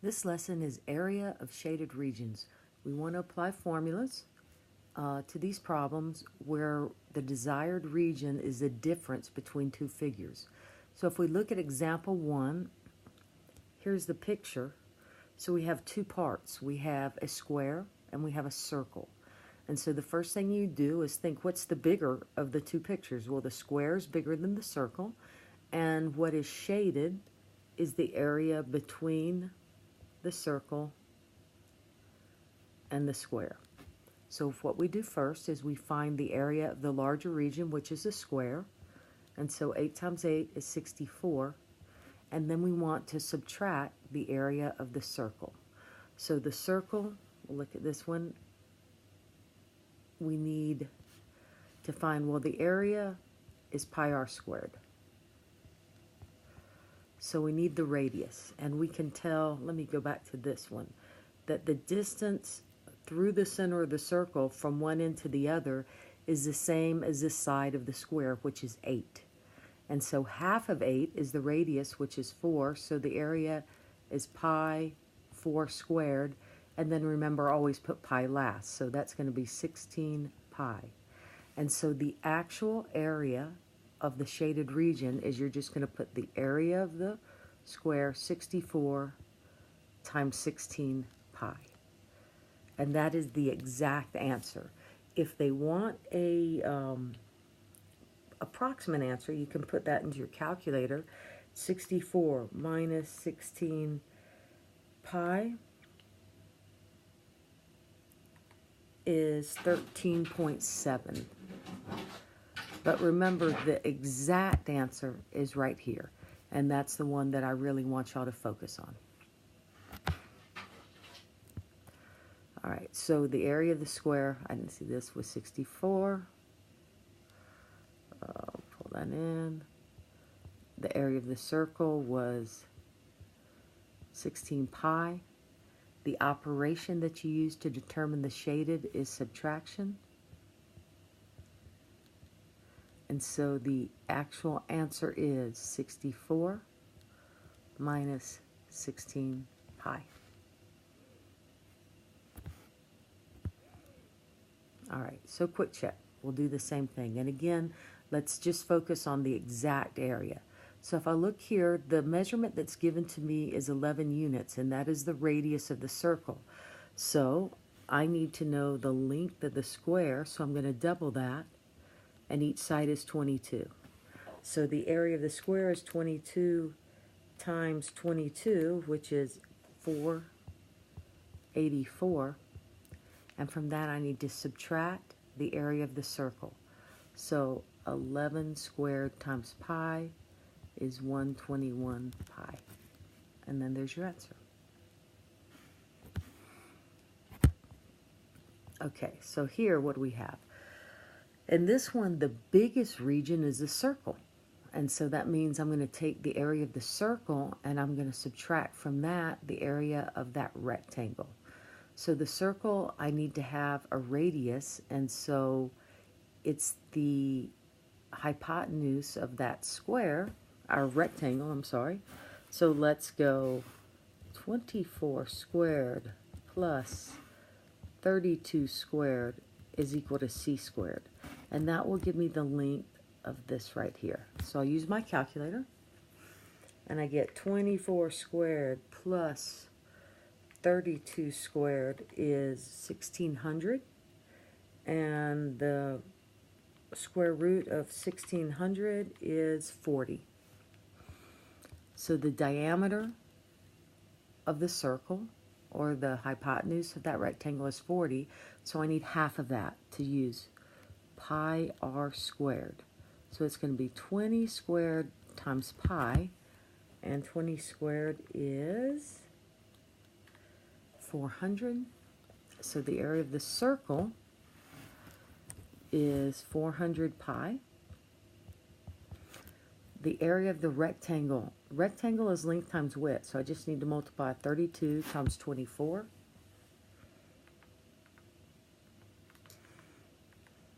This lesson is area of shaded regions. We want to apply formulas to these problems where the desired region is the difference between two figures. So if we look at example 1, here's the picture. So we have two parts. We have a square and we have a circle. And so the first thing you do is think, what's the bigger of the two pictures? Well, the square is bigger than the circle, and what is shaded is the area between the circle and the square. So what we do first is we find the area of the larger region, which is a square. And so 8 times 8 is 64. And then we want to subtract the area of the circle. So the circle, we'll look at this one, we need to find, well, the area is pi r squared. So we need the radius, and we can tell, let me go back to this one, that the distance through the center of the circle from one end to the other is the same as this side of the square, which is 8. And so half of 8 is the radius, which is 4, so the area is pi 4 squared, and then remember, always put pi last, so that's going to be 16 pi. And so the actual area of the shaded region is, you're just going to put the area of the square, 64 times 16 pi. And that is the exact answer. If they want a approximate answer, you can put that into your calculator. 64 minus 16 pi is 13.7. But remember, the exact answer is right here, and that's the one that I really want y'all to focus on. All right, so the area of the square, I didn't see this, was 64. Pull that in. The area of the circle was 16 pi. The operation that you use to determine the shaded is subtraction. And so the actual answer is 64 minus 16 pi. All right, so quick check. We'll do the same thing. And again, let's just focus on the exact area. So if I look here, the measurement that's given to me is 11 units, and that is the radius of the circle. So I need to know the length of the square, so I'm going to double that, and each side is 22. So the area of the square is 22 times 22, which is 484. And from that, I need to subtract the area of the circle. So 11 squared times pi is 121 pi. And then there's your answer. Okay, so here, what do we have? In this one, the biggest region is the circle. And so that means I'm going to take the area of the circle and I'm going to subtract from that the area of that rectangle. So the circle, I need to have a radius, and so it's the hypotenuse of that square, our rectangle, I'm sorry. So let's go 24 squared plus 32 squared is equal to c squared. And that will give me the length of this right here. So I'll use my calculator, and I get 24 squared plus 32 squared is 1600, and the square root of 1600 is 40. So the diameter of the circle, or the hypotenuse of that rectangle, is 40, so I need half of that to use pi r squared. So it's going to be 20 squared times pi, and 20 squared is 400. So the area of the circle is 400 pi. The area of the rectangle is length times width, so I just need to multiply 32 times 24.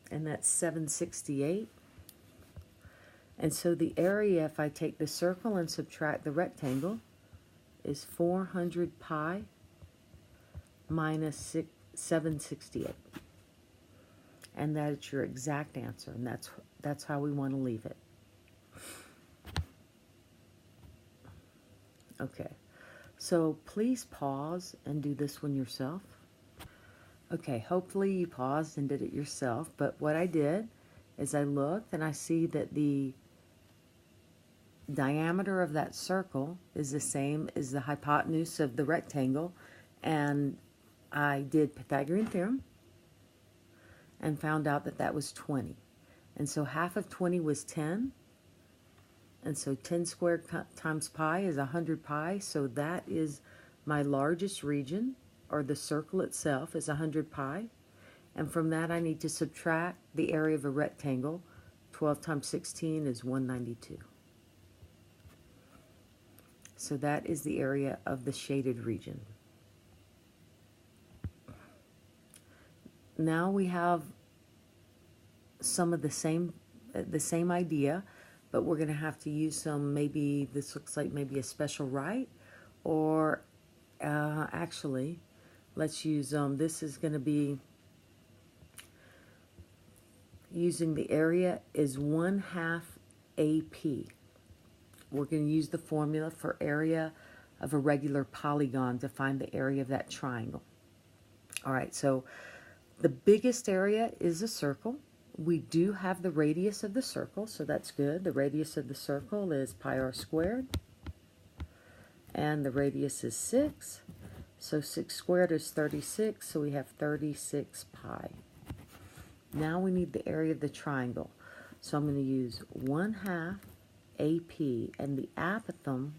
And that's 768. And so the area, if I take the circle and subtract the rectangle, is 400 pi minus 768. And that's your exact answer, and that's how we want to leave it. Okay, so please pause and do this one yourself. Okay, hopefully you paused and did it yourself, but what I did is I looked and I see that the diameter of that circle is the same as the hypotenuse of the rectangle, and I did Pythagorean theorem and found out that that was 20. And so half of 20 was 10, and so 10 squared times pi is 100 pi, so that is my largest region, or the circle itself is 100 pi, and from that I need to subtract the area of a rectangle. 12 times 16 is 192. So that is the area of the shaded region. Now we have some of the same idea, but we're going to have to use some, maybe this looks like maybe a special right, or actually, let's use, this is going to be using the area is 1/2 AP. We're going to use the formula for area of a regular polygon to find the area of that triangle. All right, so the biggest area is a circle. We do have the radius of the circle, so that's good. The radius of the circle is pi r squared, and the radius is 6. So 6 squared is 36, so we have 36 pi. Now we need the area of the triangle. So I'm going to use 1/2 AP, and the apothem,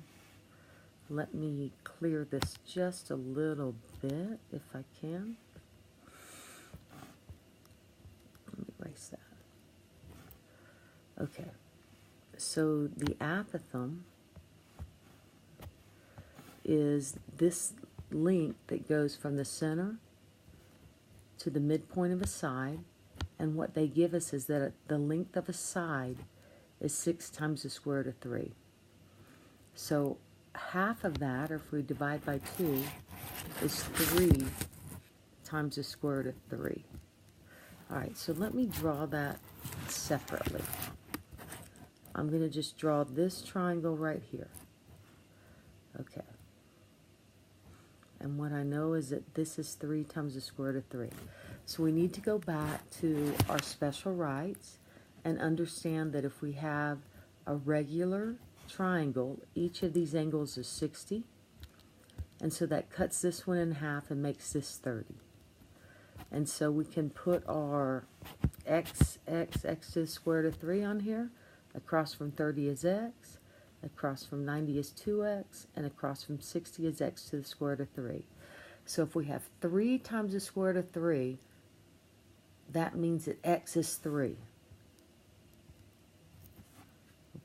let me clear this just a little bit if I can. Let me erase that. Okay, so the apothem is this length that goes from the center to the midpoint of a side, and what they give us is that the length of a side is 6 times the square root of 3. So half of that, or if we divide by 2, is 3 times the square root of 3. All right, so let me draw that separately. I'm going to just draw this triangle right here. Okay. And what I know is that this is 3 times the square root of 3. So we need to go back to our special rights and understand that if we have a regular triangle, each of these angles is 60. And so that cuts this one in half and makes this 30. And so we can put our x to the square root of 3 on here. Across from 30 is x. Across from 90 is 2x. And across from 60 is x to the square root of 3. So if we have 3 times the square root of 3, that means that x is 3.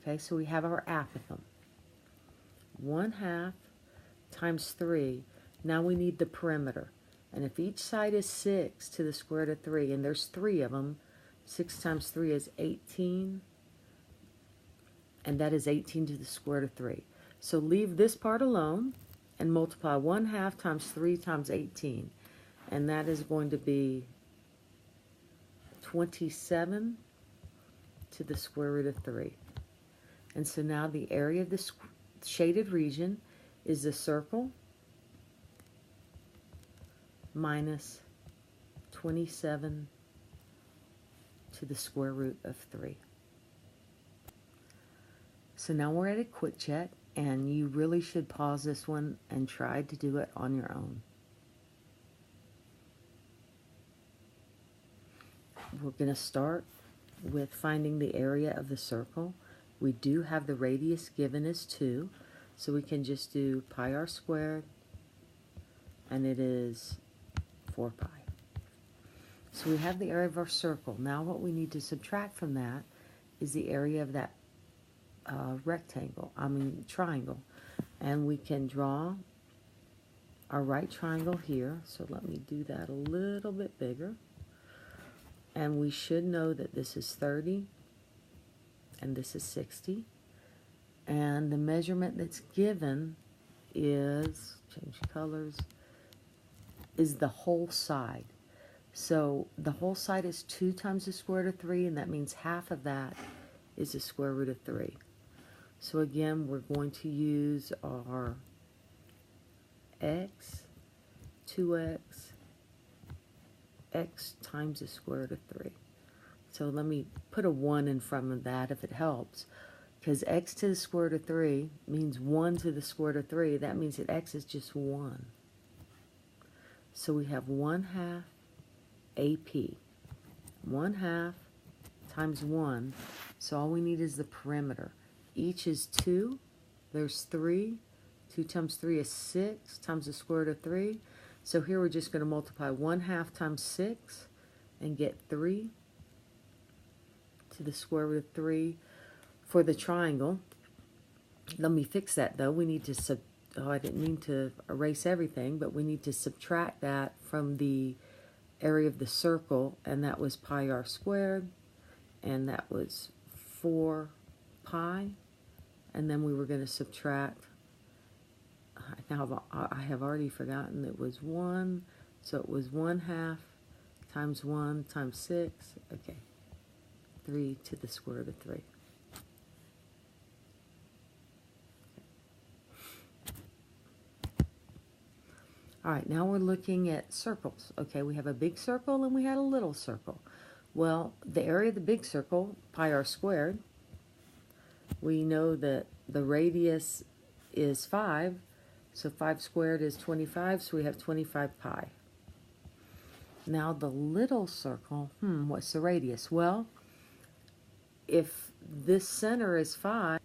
Okay, so we have our apothem. 1/2 times 3. Now we need the perimeter. And if each side is 6 to the square root of 3, and there's 3 of them, 6 times 3 is 18. And that is 18 to the square root of 3. So leave this part alone and multiply 1/2 times 3 times 18. And that is going to be 27 to the square root of 3. And so now the area of the shaded region is the circle minus 27 to the square root of 3. So now we're at a quick check, and you really should pause this one and try to do it on your own. We're going to start with finding the area of the circle. We do have the radius given as 2, so we can just do pi r squared, and it is 4 pi. So we have the area of our circle. Now what we need to subtract from that is the area of that triangle. And we can draw our right triangle here. So let me do that a little bit bigger. And we should know that this is 30 and this is 60. And the measurement that's given is, change colors, is the whole side. So the whole side is 2 times the square root of 3, and that means half of that is the square root of 3. So again, we're going to use our x, 2x, x times the square root of 3. So let me put a 1 in front of that if it helps. Because x to the square root of 3 means 1 to the square root of 3. That means that x is just 1. So we have 1/2 AP. 1/2 times 1. So all we need is the perimeter. Each is 2. There's 3. 2 times 3 is 6 times the square root of 3. So here we're just going to multiply 1/2 times 6 and get 3 to the square root of 3 for the triangle. Let me fix that though. We need to I didn't mean to erase everything, but we need to subtract that from the area of the circle, and that was pi r squared, and that was 4 pi, and then we were going to subtract, now I have already forgotten, it was 1, so it was 1/2 times 1 times 6, okay, 3 to the square root of 3. All right, now we're looking at circles. Okay, we have a big circle and we had a little circle. Well, the area of the big circle, pi r squared, we know that the radius is 5, so 5 squared is 25, so we have 25 pi. Now the little circle, what's the radius? Well, if this center is 5,